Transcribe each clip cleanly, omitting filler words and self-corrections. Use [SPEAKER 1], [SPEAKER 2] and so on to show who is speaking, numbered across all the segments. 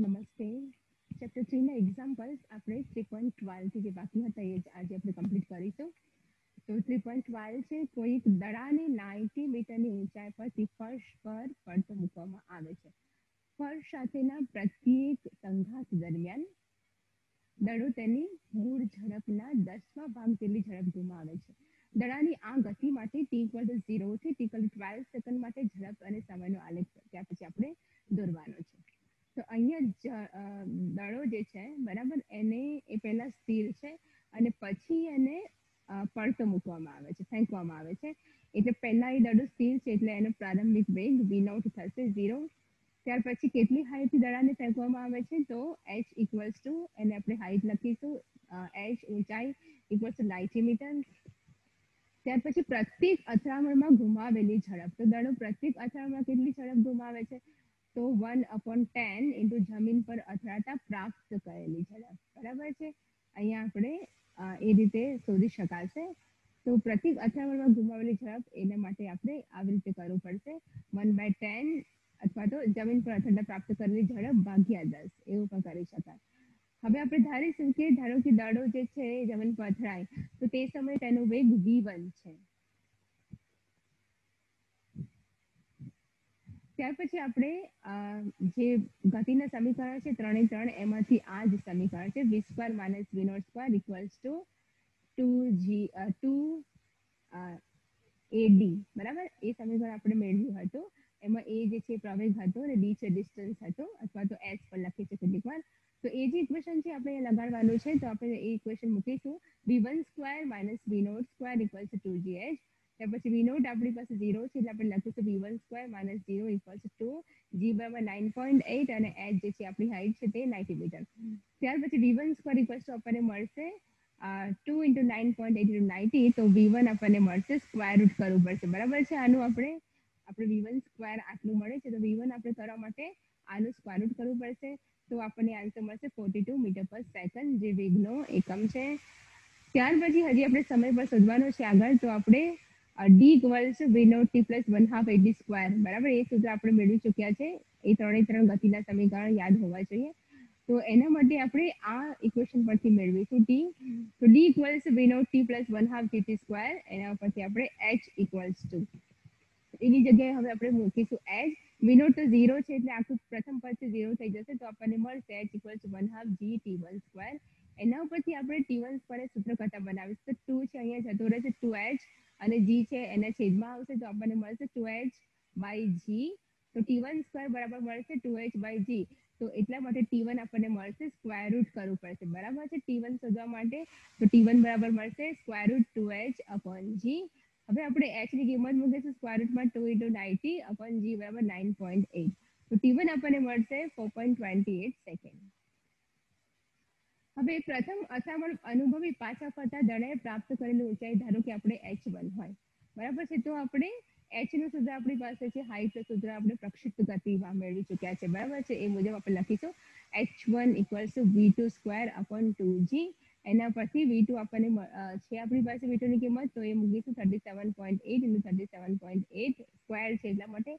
[SPEAKER 1] નમસ્તે. ચેપ્ટર 3 ના એક્ઝામ્પલ્સ આપણે 3.12 થી જે બાકી હતા એ આજે આપણે કમ્પ્લીટ કરીશું. તો 3.12 છે કોઈક દડાને 90 મીટરની ઊંચાઈ પરથી ફર્શ પર પડતો મૂકવામાં આવે છે. ફર્શ સાથેના પ્રત્યેક સંઘાત દરમિયાન દડો તેની મૂળ ઝડપના 10મા ભાગ જેટલી ઝડપ ગુમાવે છે. દડાની આ ગતિ માટે t = 0 થી t = 12 સેકન્ડ માટે ઝડપ અને સમયનો આલેખ ત્યાર પછી આપણે દોરવાનો છે. તો અહીંયા દડો જે છે બરાબર એને એ પહેલા સ્થિર છે અને પછી એને પડતો મૂકવામાં આવે છે, ફેંકવામાં આવે છે. એટલે પહેલા એ દડો સ્થિર છે એટલે એનો પ્રારંભિક વેગ v0 થશે 0. ત્યાર પછી કેટલી હાઈટથી દડાને ફેંકવામાં આવે છે તો h = એને આપણે હાઈટ લખીશું h ઊંચાઈ = 90 મીટર. ત્યાર પછી પ્રત્યેક અથડામણમાં ગુમાવેલી ઝડપ. તો દડો પ્રત્યેક અથડામણમાં કેટલી ઝડપ ગુમાવે છે તો 1/10 ઇન્ટુ જમીન પર અથડાતા પ્રાપ્ત કરેલી ઝડપ. બરાબર છે. અહીંયા આપણે એ રીતે શોધી શકાશે. તો પ્રત્યેક અથડામણમાં ગુમાવેલી ઝડપ એના માટે આપણે આવી રીતે કરવું પડશે 1/10 અથવા તો જમીન પર અથડાતા પ્રાપ્ત કરેલી ઝડપ ભાગ્યા 10 એવું પણ કરી શકાય. હવે આપણે ધારીશું કે ધારો કે દડો જે છે જમીન પર અથડાય તો તે સમયે તેનો વેગ v1 છે. ત્યાર પછી આપણે જે ગતિના સમીકરણ છે 3 એમાંથી આ જ સમીકરણ છે v² - v0² = 2ad. બરાબર, એ સમીકરણ આપણે મેળવ્યું હતું. એમાં a જે છે પ્રવેગ હતો અને d છે ડિસ્ટન્સ હતો અથવા તો s પણ લખી છે કેટલીક વાર. તો એ જે ઇક્વેશન છે આપણે લગાડવાનું છે તો આપણે એ ઇક્વેશન મૂકીશું v1² - v0² = 2gh. ત્યાર પછી v0 આપણી પાસે 0 છે એટલે આપણે લખીશું v1² - 0 = 2 g = 9.8 અને h જે છે આપણી હાઈટ છે તે 90 મીટર. ત્યાર પછી v1² = આપણને મળશે 2 × 9.8 × 90 તો v1 આપણને મળશે સ્ક્વેર રૂટ કરવું પડશે. બરાબર છે. આનું આપણે v1² આટલું મળે છે તો v1 આપણે કરવા માટે આનું સ્ક્વેર રૂટ કરવું પડશે તો આપણને આન્સર મળશે 42 મીટર પર સેકન્ડ જે વેગનો એકમ છે. ત્યાર પછી હજી આપણે સમય પર શોધવાનો છે આગળ તો આપણે d = v0t + 1/2 ad². બરાબર, એ સૂત્ર આપણે મેળવી ચૂક્યા છે. એ ત્રણ ગતિના સમીકરણ યાદ હોવા જોઈએ. તો એના માટે આપણે આ ઇક્વેશન પરથી મેળવીશું t. તો d = v0t + 1/2 gt². એના પરથી આપણે h = એની જગ્યાએ હવે આપણે મૂકીશું h. v0 તો 0 છે એટલે આખું પ્રથમ પદ 0 થઈ જશે તો આપણને મળશે h = 1/2 gt1². એના ઉપરથી આપણે t1² સૂત્ર કરતા બનાવીશું તો 2 છે અહીંયા જતો રહેશે 2h અને g છે એના છેદમાં આવશે તો આપણને મળશે 2h/g. તો t1² બરાબર મળશે 2h/g. તો એટલા માટે t1 આપણને મળશે સ્ક્વેર રૂટ કરવું પડશે. બરાબર છે. t1 શોધવા માટે તો t1 બરાબર મળશે √2h/g. હવે આપણે h ની કિંમત મૂકીશું સ્ક્વેર રૂટમાં 2 × 90 g = 9.8. તો t1 આપણને મળશે 4.28 સેકન્ડ. હવે પ્રથમ અથડામણ અનુભવી પાછા ફરતા દળે પ્રાપ્ત કરેલી ઊંચાઈ ધારો કે આપણે h1 હોય. બરાબર છે. તો આપણે h નું સૂત્ર આપણી પાસે છે, હાઈટનું સૂત્ર આપણે પ્રક્ષિપ્ત ગતિમાં મેળવી ચૂક્યા છે. બરાબર છે. એ મુજબ આપણે લખીશું h1 = v2² / 2g. એના પરથી v2 આપણને છે આપણી પાસે v2 ની કિંમત તો એ મૂકીશું 37.8 × 37.8 સ્ક્વેર છે એટલા માટે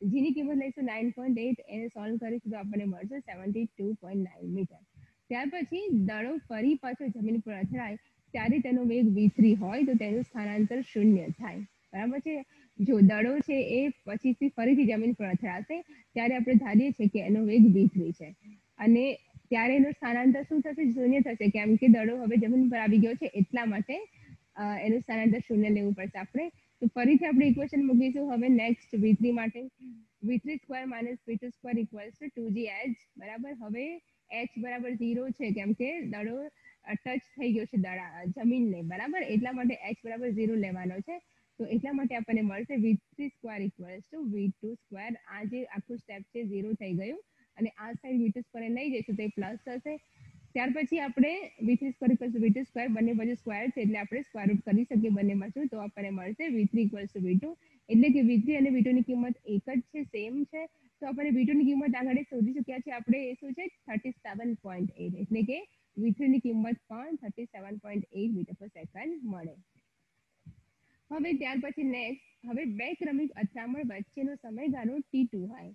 [SPEAKER 1] g ની કિંમત લઈશું 9.8. એને સોલ્વ કરીશું તો આપણને મળશે 72.9 મીટર. ત્યાર પછી દડો ફરી પાછો જમીન પર અથડાય ત્યારે તેનો વેગ v3 હોય તો તેનું સ્થાનાંતર 0 થાય. બરાબર છે. જો દડો છે એ પછીથી ફરીથી જમીન પર અથડાશે ત્યારે આપણે ધારીએ છીએ કે એનો વેગ v3 છે અને ત્યારે એનું સ્થાનાંતર શું થશે? 0 થશે કેમ કે દડો હવે જમીન પર આવી ગયો છે એટલા માટે એનું સ્થાનાંતર 0 લેવું પડશે આપણે. તો ફરીથી આપણે ઇક્વેશન મૂકીશું હવે નેક્સ્ટ v3 માટે v3² - v2² = 2gh. બરાબર, હવે h બરાબર 0 છે કેમ કે દડો ટચ થઈ ગયો છે જમીનને. બરાબર, એટલા માટે h બરાબર 0 લેવાનો છે. તો એટલા માટે આપણને મળશે v3² = v2². આ જે આખું સ્ટેપ છે 0 થઈ ગયું અને આ સાઈડ v2² લઈ જઈશું તો એ પ્લસ થશે. ત્યાર પછી આપણે v3² = v2² બંને બાજુ સ્ક્વેર છે એટલે આપણે સ્ક્વેર રૂટ કરી શકીએ બંનેમાંથી તો આપણને મળશે v3 = v2. એટલે કે v3 અને v2 ની કિંમત એક જ છે, સેમ છે. તો આપણે v2 ની કિંમત આગળ શોધી ચૂક્યા છે આપણે. એ શું છે 37.8. એટલે કે v3 ની કિંમત પણ 37.8 મીટર પર સેકન્ડ મળે. હવે ત્યાર પછી નેક્સ્ટ હવે બે ક્રમિક અથડામણ વચ્ચેનો સમયગાળો t2 હોય.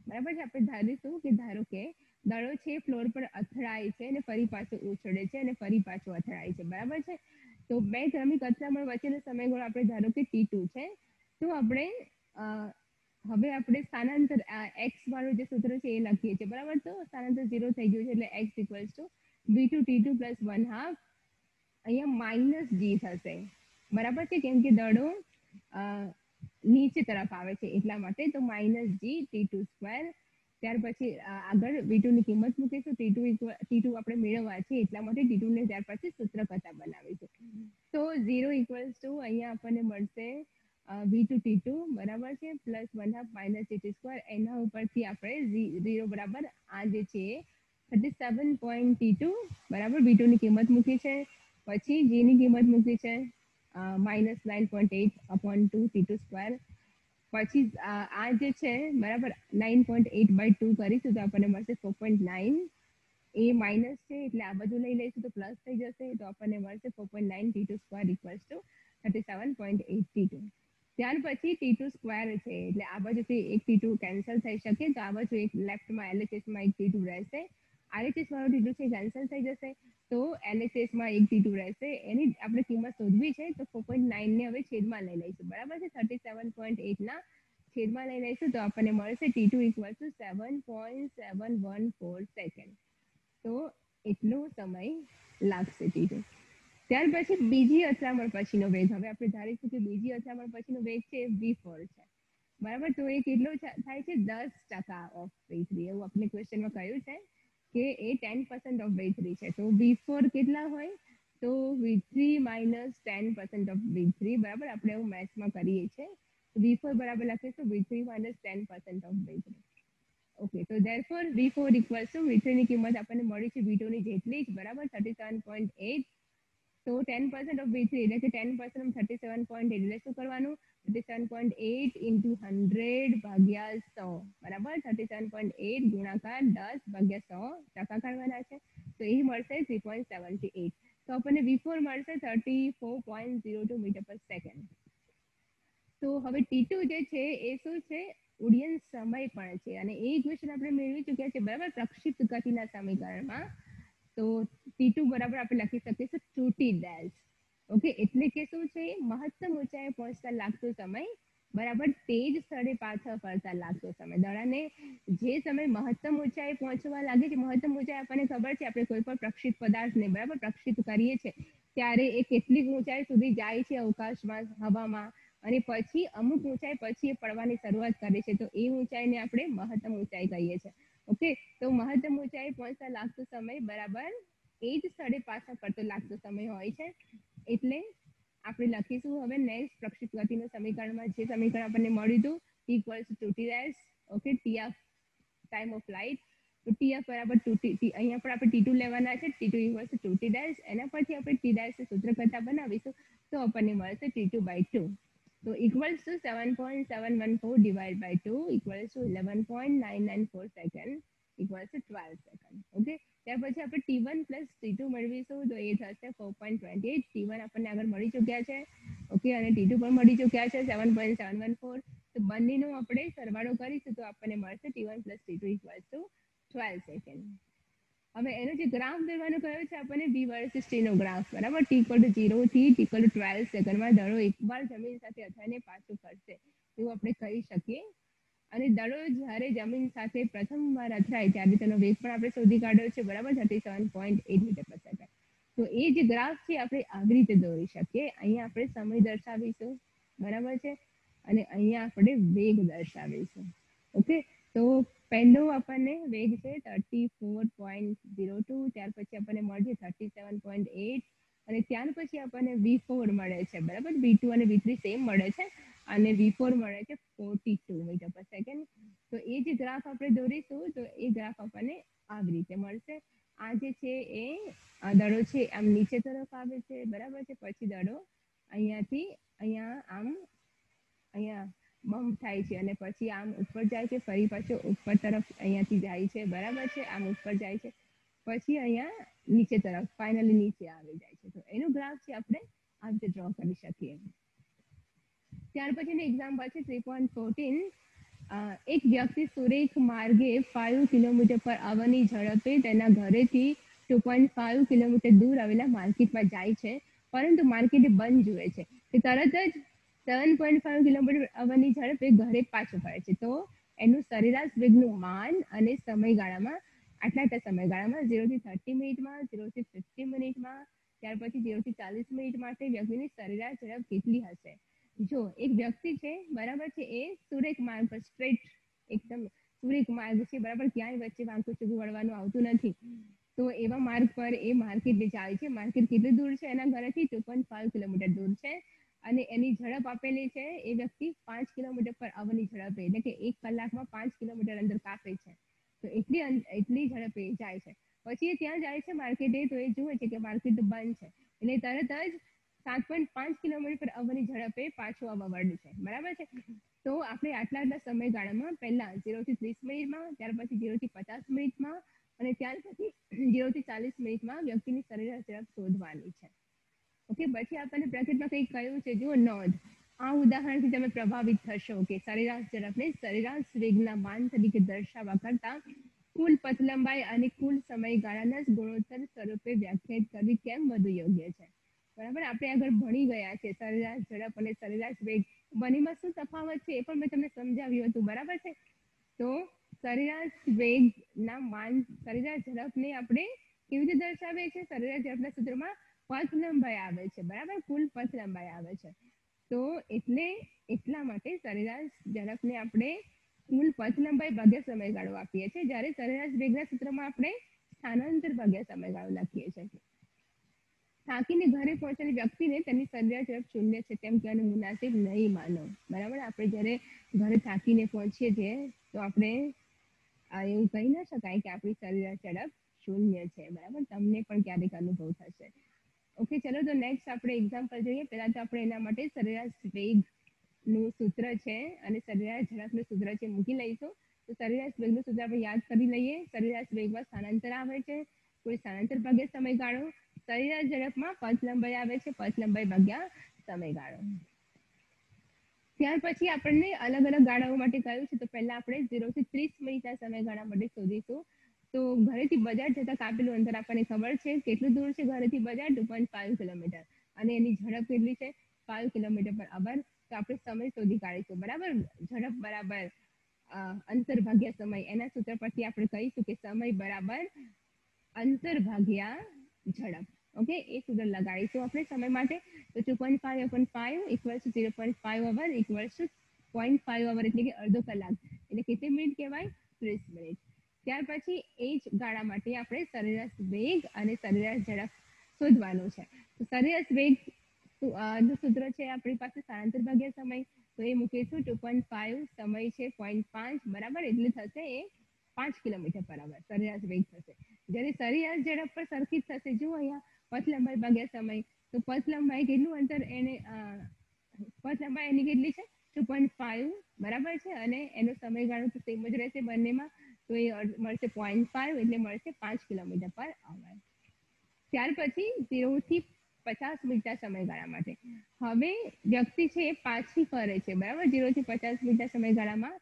[SPEAKER 1] બરાબર છે. આપણે ધારીશું કે ધારો કે દડો છે ફ્લોર પર અથડાય છે અને ફરી પાછો ઉછળે છે અને ફરી પાછો અથડાય છે, બરાબર છે. તો બે ક્રમિક અથડામણ વચ્ચેનો સમયગાળો આપણે ધારો કે T2 છે. તો આપણે હવે આપણે સ્થાનાંતર x વાળું જે સૂત્ર છે એ લખીએ છીએ, બરાબર. તો સ્થાનાંતર 0 થઈ ગયું છે એટલે x equals to v2 t2 plus 1/2 અહીંયા માઇનસ g થશે, બરાબર છે, કેમ કે દડો નીચે તરફ આવે છે એટલા માટે. તો માઇનસ g t2 સ્ક્વેર. ત્યાર પછી આગળ v2 ની કિંમત મૂકીશું. t2 આપણે મેળવવા છે એટલા માટે t2 ને ત્યાર પછી સૂત્ર કરતા બનાવીશું. તો 0 ઇક્વલ્સ ટુ અહીંયા આપણને મળશે v2 t2 બરાબર છે પ્લસ 1/2 માઇનસ t2 સ્ક્વેર. એના ઉપરથી આપણે 0 બરાબર આ જે છે 37.t2 બરાબર v2 ની કિંમત મૂકી છે. પછી g ની કિંમત મૂકી છે -9.8 upon 2 t2 સ્ક્વેર. પછી આ જે છે બરાબર 9.8 by 2 કરીશું તો આપણને મળશે 4.9. એ માઇનસ છે એટલે આ બધું લઈ લઈશું તો પ્લસ થઈ જશે. તો આપણને મળશે 4.9 t2 square equals to 37.8 t2. ત્યાર પછી t2 સ્ક્વેર છે એટલે આ બાજુથી એક t2 કેન્સલ થઈ શકે. તો આ બાજુ એક લેફ્ટમાં LHSમાં એક t2 રહેશે. RHS વાળો t2 છે કેન્સલ થઈ જશે. તો LHSમાં એક t2 રહેશે. એની આપણે કિંમત શોધવી છે. તો 4.9 ને હવે છેદમાં લઈ લઈશું, બરાબર છે. 37.8 ના છેદમાં લઈ લઈશું તો આપણને મળશે t2 ઇક્વલ ટુ 7.714 સેકન્ડ. તો એટલો સમય લાગશે t2. ત્યાર પછી બીજી અથડામણ પછીનો વેગ. હવે આપણે ધારીશું કે બીજી અથડામણ પછીનો વેગ છે v4 છે, બરાબર. તો એ કેટલો થાય છે 10% ઓફ v3. એવું આપણે ક્વેશ્ચનમાં કહ્યું છે કે એ 10% ઓફ v3 છે. તો v4 કેટલા હોય? તો v3 માઇનસ 10% ઓફ v3 બરાબર. આપણે એવું મેથ્સમાં કરીએ છીએ. v4 બરાબર લખીશું v3 minus 10% of v3. Okay, તો therefore v4 equals to v3 ની કિંમત આપણને મળી છે v2 ની જેટલી જ, બરાબર 37.8. તો 10% ઓફ v3 એટલે કે 10% ઓફ 37.8 એટલે શું કરવાનું? 37.8 into 100 ભાગ્યા 100 બરાબર. 37.8 ગુણાકાર 10 ભાગ્યા 100 ટકા કાઢવાના છે. તો એ મળશે 3.78. તો આપણને v4 મળશે 34.02 મીટર પર સેકન્ડ. તો હવે T2 જે છે એ શું છે? ઉડ્ડયન સમય પણ છે અને એ ઇક્વેશન આપણે મેળવી ચૂક્યા છે, બરાબર, પ્રક્ષિપ્ત ગતિના સમીકરણમાં. તો T2 બરાબર આપણે લખી શકીશું 2t ડેશ. ઓકે, એટલે કે શું છે? મહત્તમ ઊંચાઈએ પહોંચતા લાગતો સમય બરાબર તે જ સ્થળે પાછા ફરતા લાગતો સમય. દડાને જે સમય મહત્તમ ઊંચાઈએ પહોંચવા લાગે છે, મહત્તમ ઊંચાઈ આપણને ખબર છે, આપણે કોઈ પણ પ્રક્ષિપ્ત પદાર્થને બરાબર પ્રક્ષિપ્ત કરીએ છીએ ત્યારે એ કેટલીક ઊંચાઈ સુધી જાય છે અવકાશમાં, હવામાં, અને પછી અમુક ઊંચાઈ પછી એ પડવાની શરૂઆત કરે છે. તો એ ઊંચાઈને આપણે મહત્તમ ઊંચાઈ કહીએ છીએ. ઓકે, તો મહત્તમ ઊંચાઈ પહોંચતા લાગતો સમય બરાબર એ જ સ્થળે પાછા ફરતો લાગતો સમય હોય છે. એટલે આપણે લખીશું હવે નેક્સ્ટ પ્રક્ષિપ્ત ગતિનું સમીકરણમાં જે સમીકરણ આપણને મળ્યું હતું t equals to 2t dash. Okay, tf time of light. તો tf બરાબર 2t. અહીંયા પણ આપણે t2 લેવાના છે. t2 equals to 2t dash. એના પછી આપણે t ડેશ સૂત્ર કરતા બનાવીશું તો આપણને મળશે t2/2. તો equals to 7.714 divided by 2 equals to 11.994 second equals to 12 second. Okay, ત્યાર પછી આપણે t1 પ્લસ t2 મેળવીશું તો એ થશે 4.28. t1 આપણને આગળ મળી ચૂક્યા છે. ઓકે, અને t2 પણ મળી ચૂક્યા છે 7.714. તો બંનેનો આપણે સરવાળો કરીશું તો આપણને મળશે t1 plus t2 equals to 12 second. હવે એનો જે ગ્રાફ દોરવાનો કયો છે આપણને v વર્સિસ t નો ગ્રાફ, બરાબર. t ઇક્વલ ટુ 0 થી t ઇક્વલ ટુ 12 સેકન્ડમાં દડો એકવાર જમીન સાથે અથડાઈને પાછું ફરશે એવું આપણે કહી શકીએ. અને દડો જ્યારે જમીન સાથે પ્રથમવાર અથડાય ત્યારે તેનો વેગ પણ આપણે શોધી કાઢ્યો છે, બરાબર 37.8 મીટર પર સેકન્ડ. તો એ જે ગ્રાફ છે આપણે આવી રીતે દોરી શકીએ. અહીંયા આપણે સમય દર્શાવીશું, બરાબર છે, અને અહીંયા આપણે વેગ દર્શાવીશું. ઓકે, તો પહેલો આપણને વેગ છે 34.02. ત્યાર પછી આપણને મળશે 37.8 અને ત્યાર પછી આપણને v4 મળે છે, બરાબર. v2 અને v3 સેમ મળે છે અને v4 મળે છે 42 મીટર પર સેકન્ડ. તો એ જે ગ્રાફ આપણે દોરીશું તો એ ગ્રાફ આપણને આવી રીતે મળશે. આ જે છે એ દડો છે આમ નીચે તરફ આવે છે, બરાબર છે. પછી દડો અહીંયાથી અહીંયા આમ અહીંયા બમ્પ થાય છે અને પછી આમ ઉપર જાય છે, ફરી પાછો ઉપર તરફ અહીંયાથી જાય છે, બરાબર છે. આમ ઉપર જાય છે, પછી અહીંયા નીચે તરફ ફાઇનલી નીચે આવી જાય છે. તો એનું ગ્રાફ છે આપણે આ રીતે ડ્રો કરી શકીએ. ત્યાર પછીનું એક્ઝામ્પલ છે 3.14. એક વ્યક્તિ સુરેખ માર્ગે 5 કિલોમીટર પર આવરની ઝડપે તેના ઘરેથી 2.5 કિલોમીટર દૂર આવેલા માર્કેટમાં જાય છે, પરંતુ માર્કેટ બંધ જુએ છે. તે તરત જ 7.5 કિલોમીટર આવરની ઝડપે ઘરે પાછું ફરે છે. તો એનું સરેરાશ વેગનું માન અને સમયગાળામાં આટલા સમયગાળામાં 0 થી 30 મિનિટમાં, 0 થી 50 મિનિટમાં, ત્યાર પછી 0 થી 40 મિનિટ માટે વ્યક્તિની સરેરાશ ઝડપ કેટલી હશે? જો એક વ્યક્તિ છે બરાબર છે, એ સુરેખ માર્ગ પર સ્ટ્રેટ એકદમ સુરેખ માર્ગ છે બરાબર, ક્યાંય વચ્ચે વાંકું ચૂકું વળવાનું આવતું નથી. તો એવા માર્ગ પર એ માર્કેટ જાય છે. માર્કેટ કેટલું દૂર છે એના ઘરેથી? 2.5 કિલોમીટર દૂર છે. અને એની ઝડપ આપેલી છે એ વ્યક્તિ 5 કિલોમીટર પર આવરની ઝડપે, એટલે કે 1 કલાકમાં 5 કિલોમીટર અંદર કાપે છે. તો એટલી ઝડપે જાય છે. પછી એ ત્યાં જાય છે માર્કેટે, તો એ જુએ છે કે માર્કેટ બંધ છે, એટલે તરત જ 7.5 કિલોમીટર પર આવરની ઝડપે પાછું આવવા માંડે છે બરાબર છે. તો આપણે આટલા સમયગાળામાં પહેલા 0 થી 30 મિનિટમાં, ત્યાર પછી 0 થી 50 મિનિટમાં અને ત્યાર પછી 0 થી 40 મિનિટમાં વ્યક્તિની સરેરાશ ઝડપ શોધવાની છે. ઓકે, પછી આપણને બ્રેકેટમાં કંઈક કહ્યું છે, જુઓ નોંધ. આ ઉદાહરણથી તમે પ્રભાવિત થશો કે સરેરાશ ઝડપને સરેરાશ વેગના માન તરીકે દર્શાવવા કરતા કુલ પથ લંબાઈ અને કુલ સમયગાળાના જ ગુણોત્તર સ્વરૂપે વ્યાખ્યાયિત કરવી કેમ વધુ યોગ્ય છે? બરાબર, આપણે આગળ ભણી ગયા છે સરેરાશ ઝડપ અને સરેરાશ વેગ, બંનેમાં શું તફાવત છે એ પણ મેં તમને સમજાવ્યું હતું બરાબર છે. તો સરેરાશ વેગના માન, સરેરાશ ઝડપને આપણે કેવી રીતે દર્શાવીએ છીએ? સરેરાશ ઝડપના સૂત્રમાં પથ લંબાઈ આવે છે બરાબર, કુલ પથ લંબાઈ આવે છે. તો એટલા માટે સરેરાશ ઝડપને આપણે કુલ પથ લંબાઈ ભાગ્યા સમયગાળો આપીએ છીએ, જ્યારે સરેરાશ વેગના સૂત્રમાં આપણે સ્થાનાંતર ભાગ્યા સમયગાળો લખીએ છીએ. થાકીને ઘરે પહોંચેલી વ્યક્તિને તેની સરેરાશ ઝડપ 0 છે તેમ કહેવાનું મુનાસિબ નહીં માનો બરાબર. આપણે જ્યારે ઘરે થાકીને પહોંચીએ છીએ તો આપણે એવું કહી ના શકાય કે આપણી સરેરાશ ઝડપ 0 છે બરાબર. તમને પણ ક્યારેક અનુભવ થશે. ઓકે, ચલો તો નેક્સ્ટ આપણે એક્ઝામ્પલ જોઈએ. પહેલા તો આપણે એના માટે સરેરાશ વેગનું સૂત્ર છે અને સરેરાશ ઝડપનું સૂત્ર છે મૂકી લઈશું. તો સરેરાશ વેગનું સૂત્ર આપણે યાદ કરી લઈએ. સરેરાશ વેગમાં સ્થાનાંતર આવે છે, કોઈ સ્થાનાંતર ભાગ્યા સમયગાળો. સરેરાશ ઝડપમાં પથ લંબાઈ આવે છે, પથ લંબાઈ ભાગ્યા સમયગાળો. ત્યાર પછી આપણને અલગ અલગ ગાળાઓ માટે કહ્યું છે. તો પહેલા આપણે 0 થી 30 મિનિટના સમયગાળા માટે શોધીશું. તો ઘરેથી બજાર જતા કાપેલું અંતર આપણને ખબર છે કેટલું દૂર છે ઘરેથી બજાર? 2.5 કિલોમીટર. અને એની ઝડપ કેટલી છે? 5 કિલોમીટર પર અવર. તો આપણે સમય શોધી કાઢીશું બરાબર. ઝડપ બરાબર અંતર ભાગ્યા સમય, એના સૂત્ર પરથી આપણે કહીશું કે સમય બરાબર અંતર ભાગ્યા ઝડપ. ઓકે, એ સૂત્ર લગાડીશું આપણે સમય માટે. તો 2.5 upon 5 equals to 0.5 hour equals to 0.5 અવર, એટલે કે અડધો કલાક, એટલે કેટલી મિનિટ કહેવાય? 30 મિનિટ. ત્યાર પછી એ જ ગાળા માટે આપણે સરેરાશ વેગ અને સરેરાશ ઝડપ શોધવાનું છે. તો સરેરાશ વેગ નું સૂત્ર છે આપણી પાસે સ્થાનાંતર ભાગ્યા સમય. તો એ મૂકીશું 2.5, સમય છે 0.5 બરાબર, એટલે થશે એ 5 કિલોમીટર પર અવર સરેરાશ વેગ થશે. જ્યારે સરેરાશ ઝડપ પર સરખી જ થશે. જુઓ અહીંયા પથ લંબાઈ ભાગ્યા સમય. તો પથ લંબાઈ કેટલું અંતર એને પથ લંબાઈ એની કેટલી છે? 2.5 બરાબર છે. અને એનો સમયગાળો તો સેમ જ રહેશે બંનેમાં. તો એ મળશે 0.5, એટલે મળશે 5 કિલોમીટર પર અવર. ત્યાર પછી 0 થી 50 મિનિટના સમયગાળા માટે હવે વ્યક્તિ છે એ પાછી ફરે છે બરાબર. 0 થી 50 મિનિટના સમયગાળામાં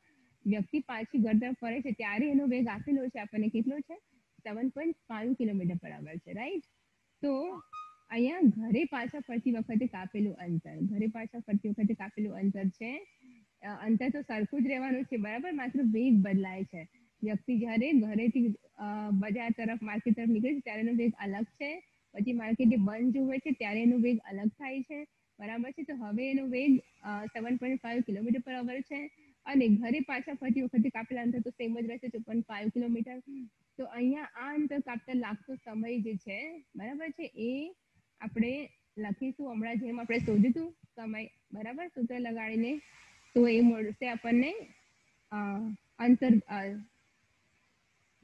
[SPEAKER 1] વ્યક્તિ પાછી ઘર તરફ ફરે છે, ત્યારે એનો વેગ આપેલો છે આપણને, કેટલો છે? 7.5 કિલોમીટર પર અવર છે, રાઈટ. તો અહીંયા ઘરે પાછા ફરતી વખતે કાપેલું અંતર, ઘરે પાછા ફરતી વખતે કાપેલું અંતર છે, અંતર તો સરખું જ રહેવાનું છે બરાબર, માત્ર વેગ બદલાય છે. વ્યક્તિ જ્યારે ઘરેથી બજાર તરફ, માર્કેટ તરફ નીકળે છે ત્યારે એનો વેગ અલગ છે. પછી માર્કેટ બંધ જુએ છે ત્યારે એનો વેગ અલગ થાય છે બરાબર છે. તો હવે એનો વેગ 7.5 કિલોમીટર પર અવર છે. અને ઘરે પાછા ફરતી વખતે કાપેલા અંતર તો સેમ જ રહેશે, 2.5 કિલોમીટર. તો અહીંયા આ અંતર કાપતા લાગતો સમય જે છે બરાબર છે, એ આપણે લખીશું હમણાં જેમ આપણે શોધ્યું હતું સમય બરાબર, સૂત્ર લગાડીને. તો એ મળશે આપણને અંતર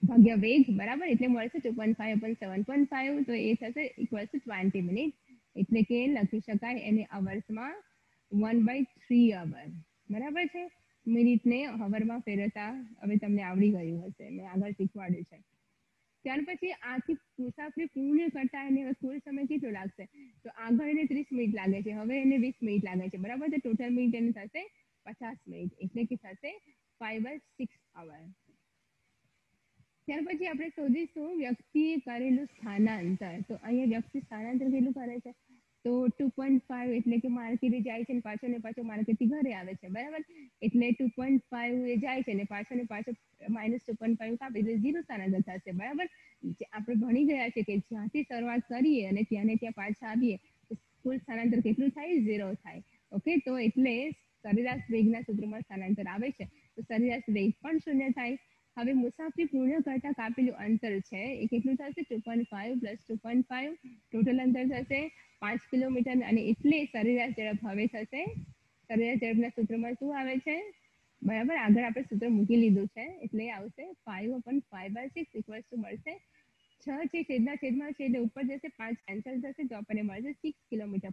[SPEAKER 1] ભાગ્યા વેગ બરાબર, એટલે મળશે 2.5 upon 7.5. તો એ થશે equals to 20 મિનિટ. એટલે કે લખી શકાય એને અવર્સમાં 1/3 અવર બરાબર છે. મિનિટને હવરમાં ફેરવતા હવે તમને આવડી ગયું હશે, મેં આગળ શીખવાડ્યું છે. ત્યાર પછી આથી મુસાફરી પૂર્ણ કરતા એને કુલ સમય કેટલો લાગશે? તો આગળ એને 30 મિનિટ લાગે છે, હવે એને 20 મિનિટ લાગે છે બરાબર. તો ટોટલ મિનિટ એને થશે 50 મિનિટ, એટલે કે થશે 5/6 hour. ત્યાર પછી આપણે શોધીશું વ્યક્તિએ કરેલું સ્થાનાંતર. તો અહીંયા વ્યક્તિ સ્થાનાંતર કેટલું કરે છે? તો 2.5 એટલે કે માર્કેટે જાય છે ને પાછો માર્કેટથી ઘરે આવે છે, બરાબર? એટલે 2.5 એ જાય છે ને પાછો -2.5 કાપી એટલે 0 સ્થાનાંતર થશે, બરાબર? આપણે ભણી ગયા છે કે જ્યાંથી શરૂઆત કરીએ અને ત્યાં પાછા આવીએ તો કુલ સ્થાનાંતર કેટલું થાય? 0 થાય. ઓકે, તો એટલે સરેરાશ વેગના સૂત્રમાં સ્થાનાંતર આવે છે તો સરેરાશ વેગ પણ 0 થાય. હવે મુસાફરી પૂર્ણ કરતા કાપેલું અંતર છે એ કેટલું થશે? 2.5 + 2.5 ટોટલ અંતર થશે 5 કિલોમીટર. અને એટલે સરેરાશ ઝડપ હવે થશે, સરેરાશ ઝડપના સૂત્રમાં શું આવે છે? બરાબર, આગળ આપણે સૂત્ર મૂકી લીધું છે એટલે આવશે 5/5/6 મળશે 6 છે છેદમાં છે એટલે ઉપર જશે 5 કેન્સલ થશે તો આપણને મળશે 6 km/h.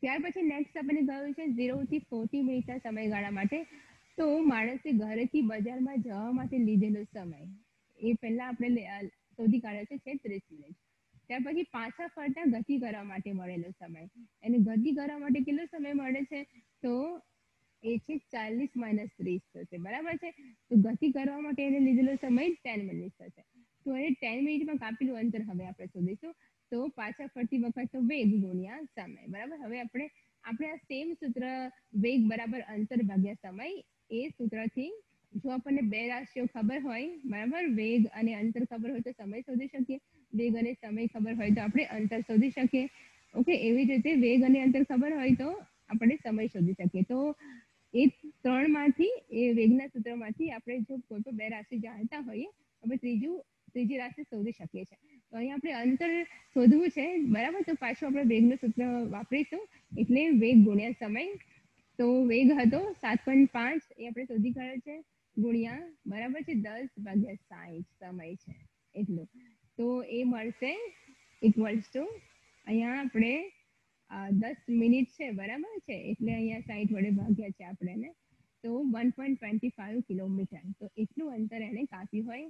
[SPEAKER 1] ત્યાર પછી નેક્સ્ટ આપણને કહ્યું છે 0 થી 40 મિનિટના સમયગાળા માટે. તો માણસે ઘરેથી બજારમાં જવા માટે લીધેલો સમય એ પહેલા આપણે શોધી કાઢ્યો છે 30 મિનિટ. ત્યાર પછી પાછા ફરતા ગતિ કરવા માટે મળેલો સમય, અને ગતિ કરવા માટે કેટલો સમય મળે છે? તો એ છે 40 - 30 થશે, બરાબર છે? તો ગતિ કરવા માટે એને લીધેલો સમય 10 મિનિટ થશે. તો એ 10 મિનિટમાં કાપેલું અંતર હવે આપણે શોધીશું. તો પાછા ફરતી વખત તો વેગ ગુણ્યા સમય, બરાબર? હવે આપણે આ સેમ સૂત્ર વેગ બરાબર અંતર ભાગ્યા સમય, એ સૂત્રથી જો આપણને બે રાશિઓ ખબર હોય, બરાબર, વેગ અને અંતર ખબર હોય તો સમય શોધી શકીએ, વેગ અને સમય ખબર હોય તો આપણે અંતર શોધી શકીએ. ઓકે, એવી જ રીતે વેગ અને અંતર ખબર હોય તો આપણે સમય શોધી શકીએ. તો એ ત્રણમાંથી, એ વેગના સૂત્રમાંથી આપણે જો કોઈ પણ બે રાશિ જાણતા હોઈએ આપણે ત્રીજી રાશિ શોધી શકીએ છીએ. તો અહીંયા આપણે અંતર શોધવું છે, બરાબર? તો પાછું આપણે વેગનું સૂત્ર વાપરીશું એટલે વેગ ગુણ્યા સમય. તો વેગ હતો 7.5 એ આપણે શોધી કાઢ્યો છે ગુણ્યા, બરાબર છે, 10/60 સમય છે એટલું. તો એ મળશે ઇક્વલ્સ ટુ, અહીંયા આપણે 10 મિનિટ છે, બરાબર છે, એટલે અહીંયા 60 વડે ભાગ્યા છે આપણે એને, તો 1.25 કિલોમીટર. તો એટલું અંતર એને કાપ્યું હોય.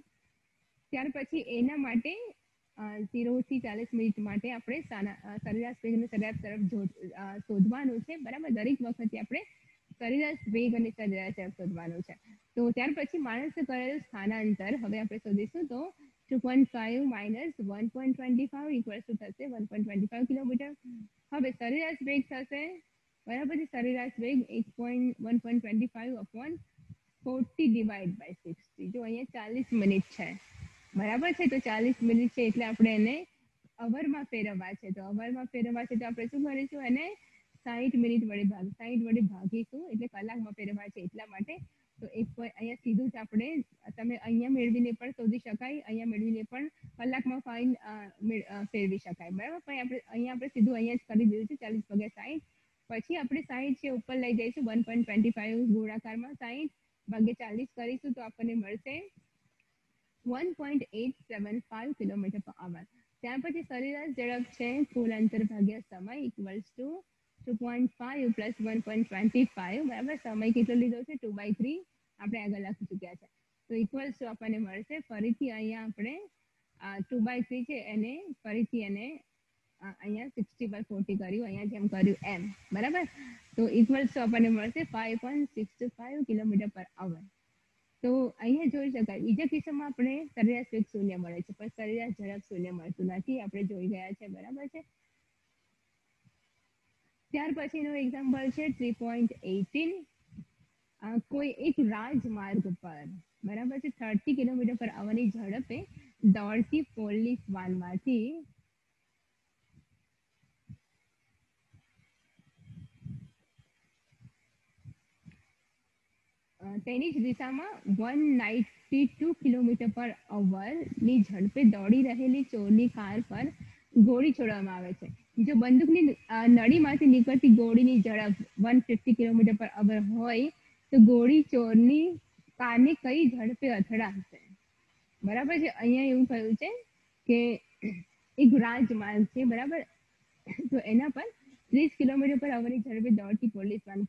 [SPEAKER 1] ત્યાર પછી એના માટે 0 થી 40 મિનિટ માટે આપણે સરેરાશ વેગ અને સરેરાશ ઝડપ શોધવાનું છે, બરાબર? દરેક વખતે આપણે સરેરાશ વેગ અને સરેરાશ ઝડપ શોધવાનું છે. તો ત્યાર પછી માણસે કરેલું સ્થાનાંતર હવે આપણે શોધીશું. તો 2.5 - 1.25 થશે 1.25 કિલોમીટર. હવે સરેરાશ વેગ થશે, બરાબર છે, સરેરાશ વેગ 1.125/40 / 60. જો અહીંયા 40 મિનિટ છે, બરાબર છે, તો 40 મિનિટ છે એટલે આપણે એને અવરમાં ફેરવવા છે. તો અવરમાં ફેરવવા છે તો આપણે શું કરીશું? એને 60 મિનિટ વડે 60 વડે ભાગીશું એટલે કલાકમાં ફેરવવા છે એટલા માટે. તો અહીંયા સીધું જ આપણે, તમે અહીંયા મેળવીને પણ શોધી શકાય, અહીંયા મેળવીને પણ કલાકમાં ફેરવી શકાય, બરાબર? પણ આપણે સીધું અહીંયા જ કરી દીધું છે 40/60. પછી આપણે 60 છે ઉપર લઈ જઈશું 1.25 ગુણાકારમાં 60/40 કરીશું તો આપણને મળશે 1.875 km/h. ત્યાર પછી સરેરાશ ઝડપ છે કુલ અંતર ભાગ્યા સમય ઇક્વલ્સ ટુ 2.5 + 1.25, બરાબર? સમય કેટલો લીધો છે? 2/3 આપણે આગળ લખી ચૂક્યા છે. તો ઇક્વલ્સ ટુ આપણને મળશે, ફરીથી અહીંયા આપણે 2/3 છે એને ફરીથી એને અહીંયા 60/40 કર્યું, અહીંયા જેમ કર્યું એમ, બરાબર? તો ઇક્વલ્સ ટુ આપણને મળશે 5.65 km/h. તો અહીંયા જોઈ શકાય બીજા કિસ્સામાં આપણે સરેરાશ વેગ 0 મળે છે પણ સરેરાશ ઝડપ 0 મળતું નથી, આપણે જોઈ ગયા છે, બરાબર છે? ત્યાર પછીનો એક્ઝામ્પલ છે 3.18. કોઈ એક રાજમાર્ગ પર, બરાબર છે, 30 km/h ની ઝડપે દોડતી પોલીસ વાનમાંથી તેની જ દિશામાં 192 km/h ની ઝડપે દોડી રહેલી ચોરની કાર પર ગોળી છોડવામાં આવે છે. જો બંદૂકની નળીમાંથી નીકળતી ગોળીની ઝડપ 150 km/h હોય તો ગોળી ચોરની કારને કઈ ઝડપે અથડાશે? બરાબર છે, અહીંયા એવું કહ્યું છે કે એક રાજમાર્ગ છે, બરાબર? તો એના પર 30 km/h ની ઝડપે દોડતી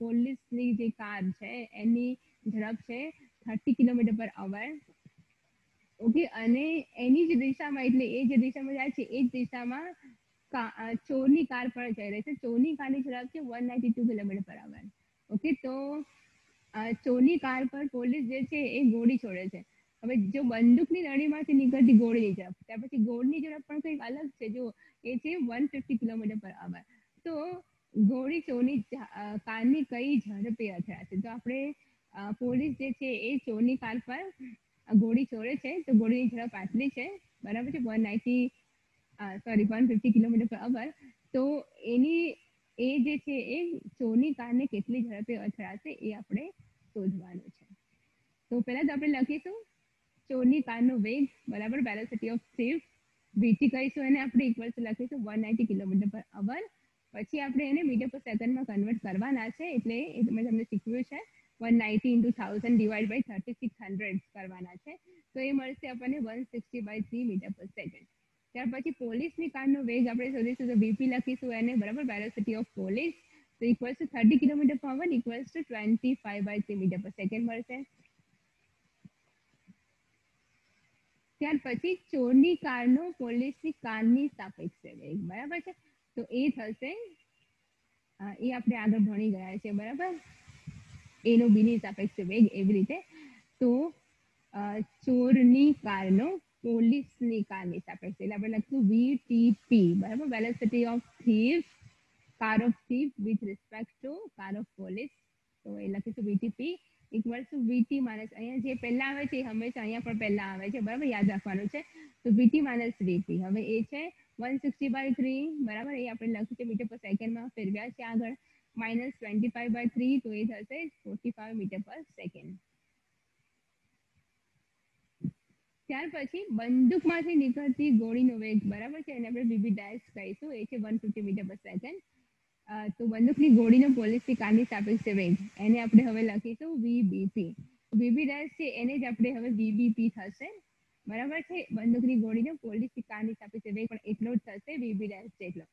[SPEAKER 1] પોલીસની જે કાર છે એની ઝડપ છે 30 km/h. ઓકે, અને એની જ દિશામાં, એટલે એ જે દિશામાં જાય છે એ જ દિશામાં ચોરની કાર પણ જઈ રહી છે. ચોરની કારની ઝડપ છે 192 km/h. ઓકે, તો ચોરની કાર પર પોલીસ જે છે એ ગોળી છોડે છે. હવે જો બંદૂકની નળીમાંથી નીકળતી ગોળીની ઝડપ, ત્યાર પછી ગોળની ઝડપ પણ કંઈક અલગ છે. જો એ છે 150 કિલોમીટર પર અવર. તો ગોળી ચોરની કારની કઈ ઝડપે અથડાશે? તો આપણે પોલીસ જે છે એ ચોરની કાર પર ગોળી છોડે છે, તો ગોળીની ઝડપ આટલી છે, બરાબર છે, 150 કિલોમીટર પર અવર. તો એની એ જે છે એ ચોરની કારને કેટલી ઝડપે અથડાશે એ આપણે શોધવાનું છે. તો પહેલા તો આપણે લખીશું ચોરની કારનો વેગ બરાબર વેલોસિટી ઓફ થીફ, વીટી કહીશું એને આપણે ઇક્વલ ટુ લખીશું 190 કિલોમીટર પર અવર. પછી આપણે એને મીટર પર સેકન્ડમાં કન્વર્ટ કરવાના છે, એટલે એ મેં તમને શીખવ્યું છે 190 into 1000 ડિવાઇડ બાય 3600 કરવાના છે. તો એ મળશે આપણને 160/3 મીટર પર સેકન્ડ. ત્યાર પછી પોલીસની કારનો વેગ આપણે શોધીશું, તો વીપી લખીશું એને બરાબર વેલોસિટી ઓફ પોલીસ, તો ઇક્વલ્સ ટુ 30 કિલોમીટર પર અવર ઇક્વલ્સ ટુ 25/3 મીટર પર સેકન્ડ મળશે. ત્યાર પછી ચોરની કારનો પોલીસની કારની સાપેક્ષે વેગ, બરાબર છે, તો એ થશે એ આપણે આગળ ભણી ગયા છે, બરાબર, એનો બીની સાપેક્ષે વેગ એવી રીતે. તો ચોરની કારનો પોલીસની કારની સાપેક્ષે, એટલે આપણે લખીશું વીટીપી, બરાબર, velocity of thief, car of thief with respect to car of police. તો એ લખીશું વીટીપી ઇક્વલ ટુ વીટી માઇનસ, અહીંયા જે પહેલા આવે છે એ હંમેશા અહીંયા પણ પહેલા આવે છે, બરાબર, યાદ રાખવાનું છે. તો વીટી માઇનસ વીપી, હવે એ છે 160/3, બરાબર, એ આપણે લખ્યું છે મીટર પર સેકન્ડમાં, ફેરવ્યા છે આગળ, માઇનસ 25/3, તો એ થશે 45 મીટર પર સેકન્ડ. ત્યાર પછી બંદૂકમાંથી નીકળતી ગોળીનો વેગ, બરાબર છે, એને આપણે બીબી ડેશ કહીશું, એ છે 150 મીટર પર સેકન્ડ. તો બંદૂકની ગોળીનો પોલીસની કારની સાપેક્ષે વેગ, એને આપણે હવે લખીશું વીબીપી. વીબી ડેશ છે એને જ આપણે હવે વીબીપી થશે, બરાબર છે, બંદૂકની ગોળીનો પોલીસની કારની સાપેક્ષે વેગ પણ એટલો જ થશે વીબી ડેશ જેટલો.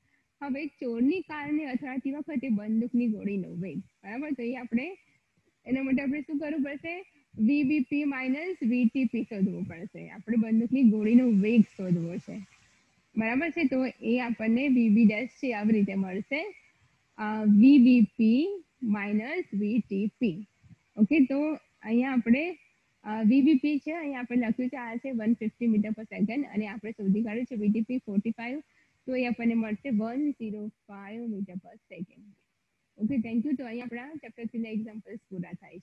[SPEAKER 1] હવે ચોરની કારને અથડાતી વખતે બંદૂકની ગોળીનો વેગ, બરાબર, તો એ આપણે એના માટે આપણે શું કરવું પડશે? વીબીપી માઇનસ વીટીપી શોધવું પડશે. આપણે બંદૂકની ગોળીનો વેગ શોધવો છે, બરાબર છે, તો એ આપણને વીબી ડેશ છે આવી રીતે મળશે, વીબીપી માઇનસ વીટીપી. ઓકે, તો અહીંયા આપણે વીબીપી છે, અહીંયા આપણે લખ્યું છે આ છે 150 મીટર પર સેકન્ડ, અને આપણે શોધી કાઢ્યું છે વીટીપી 45, તો એ આપણને મળશે 105 મીટર પર સેકન્ડ. Okay, thank you. તો અહીંયા આપણા ચેપ્ટર 3 ના એક્ઝામ્પલ્સ પૂરા થાય છે.